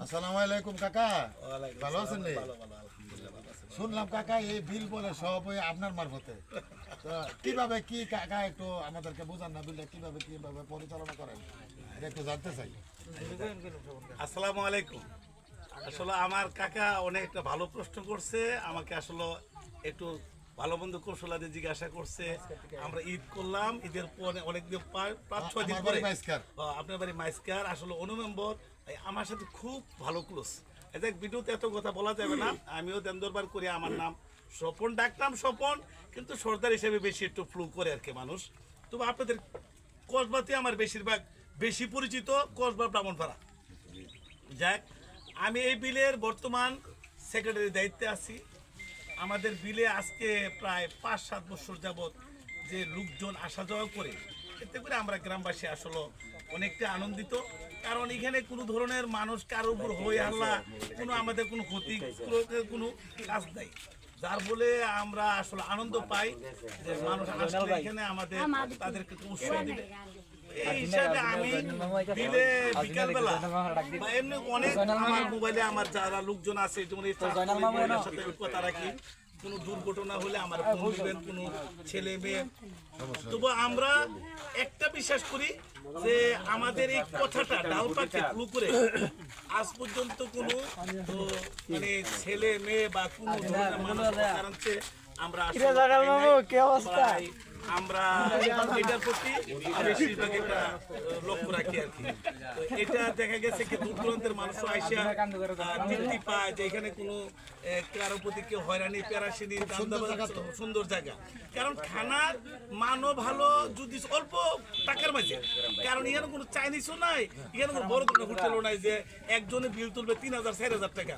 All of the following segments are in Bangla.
আসসালামু আলাইকুম কাকা, ভালো আছেন? শুনলাম কাকা এই বিল বলে সব ওই আপনার মারফতে, কিভাবে কি কাকা একটু আমাদেরকে বোঝান না, বিলটা কিভাবে পরিচালনা করেন এটা একটু জানতে চাই। আসসালামু আলাইকুম। আসলে আমার কাকা অনেকটা ভালো প্রশ্ন করছে, আমাকে আসলে একটু ভালো বন্ধু কৌশলাদি জিজ্ঞাসা করছে। আমরা ঈদ করলাম, ঈদের পরে অনেকদিন 5-6 দিন পরে আপনার বাড়ি মাইস্কার। আসলে অনু মেম্বর আমার সাথে খুব ভালো ক্লোজ। দেখ ভিডিওতে এত কথা বলা যাবে না, আমিও দেন্দরবার করি, আমার নাম স্বপন, ডাকতাম স্বপন, কিন্তু সর্দার হিসেবে বেশি একটু ফ্লু করে আর কি মানুষ। তবে আপনাদের কসবাতে আমার বেশি পরিচিত কসবা ব্রাহ্মণপাড়া। যাক, আমি এই বিলের বর্তমান সেক্রেটারির দায়িত্বে আছি। আমাদের বিলে আজকে প্রায় 5-7 বছর যাবৎ যে লোকজন আসা যাওয়া করে, এতে করে আমরা গ্রামবাসী আসলে অনেকটা আনন্দিত। কারণ এখানে কোনো ধরনের মানুষ কারোর উপর হয়ে হাল্লা, আমাদের কোনো ক্ষতি কোনো কাজ নাই, যার বলে আমরা আসলে আনন্দ পাই যে মানুষ আসলে এখানে আমাদের তাদেরকে উৎসাহ দিবে। এই হিসাবে আমি বিলে বিকালবেলা বা এমনি অনেক আমার মোবাইলে আমার যারা লোকজন আছে যেমন সাথে কথা রাখি, কোনো দুর্ঘটনা হলে আমার ফোন দিবেন, কোনো ছেলে মেয়ে। তবু আমরা একটা বিশ্বাস করি যে আমাদের এই কথাটা ডাল পাকে ফ্লু করে আজ পর্যন্ত কোনো মানে ছেলে মেয়ে বা কোনো মানুষ কারণ আমরা আমরা এটার প্রতি বেশিরভাগ একটা লক্ষ্য রাখি আর কি। এটা দেখা গেছে কি দূর দূরান্তের মানুষ আইসা তৃপ্তি পায় যে এখানে কোনো কারো প্রতি কেউ হয়রানি প্যারাসিনি, সুন্দর জায়গা। কারণ খানার মানও ভালো যদি অল্প টাকার মাঝে, কারণ এখানে কোনো চাইনিজও নাই, এখানে কোনো বড় ধরনের হোটেলও নাই যে একজনে বিল তুলবে 3000-4000 টাকা,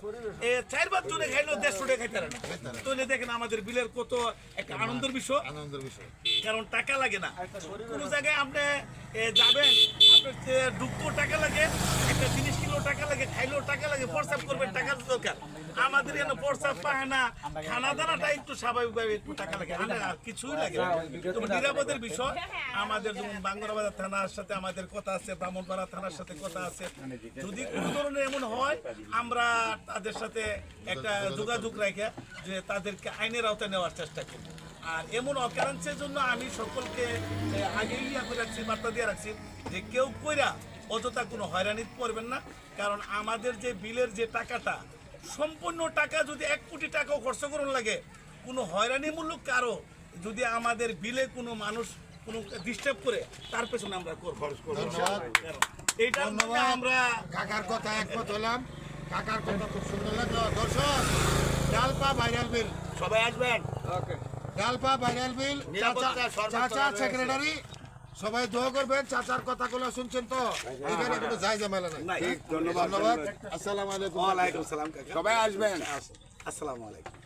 4-5 জনে খাইলেও 150 টাকা খাইতে পারে না। তাহলে দেখেন আমাদের বিলের কত একটা আনন্দের বিষয়, কারণ টাকা লাগে না। কোনো জায়গায় আপনি যাবেন, আপনার ঢুকতেও টাকা লাগে, একটা জিনিস কিনলেও টাকা লাগে, খাইলেও টাকা লাগে, প্রস্রাব করবেন টাকার দরকার। আমাদের এখানে প্রস্রাব পায় না, খানা দানাটা একটু স্বাভাবিকভাবে একটু টাকা লাগে, আর কিছুই লাগে না। নিরাপদের বিষয় আমাদের যেমন বাঙ্গরাবাজার থানার সাথে আমাদের কথা আছে, ব্রাহ্মণপাড়া থানার সাথে কথা আছে। যদি কোনো ধরনের এমন হয় আমরা তাদের সাথে একটা যোগাযোগ রাখে যে তাদেরকে আইনের আওতায় নেওয়ার চেষ্টা করি। আর এমন অকারেন্সের জন্য আমি সকলকে আগেই রাখছি, বার্তা দিয়ে রাখছি যে কেউ কইরা অযথা কোনো হয়রানি করবেন না। কারণ আমাদের যে বিলের যে টাকাটা, সম্পূর্ণ টাকা যদি 1 কোটি টাকাও খরচ করুন লাগে, কোনো হয়রানিমূলক কারো যদি আমাদের বিলে কোনো মানুষ কোনো ডিস্টার্ব করে, তার পেছনে আমরা খরচ করব। এইটা আমরা কাকার কথা একমত হলাম, কাকার কথা খুব সুন্দর লাগলো। দর্শক, ডালপা ভাইরাল বিল সবাই আসবেন, ডালপা ভাইরাল বিল, চাচা সেক্রেটারি সবাই দোয়া করবেন। চাচার কথাগুলো শুনছেন তো, এখানে কোনো যাই ঝামেলা নাই। ধন্যবাদ। আসসালামু আলাইকুম। ওয়ালাইকুম সালাম। সবাই আসবেন। আসসালামু আলাইকুম।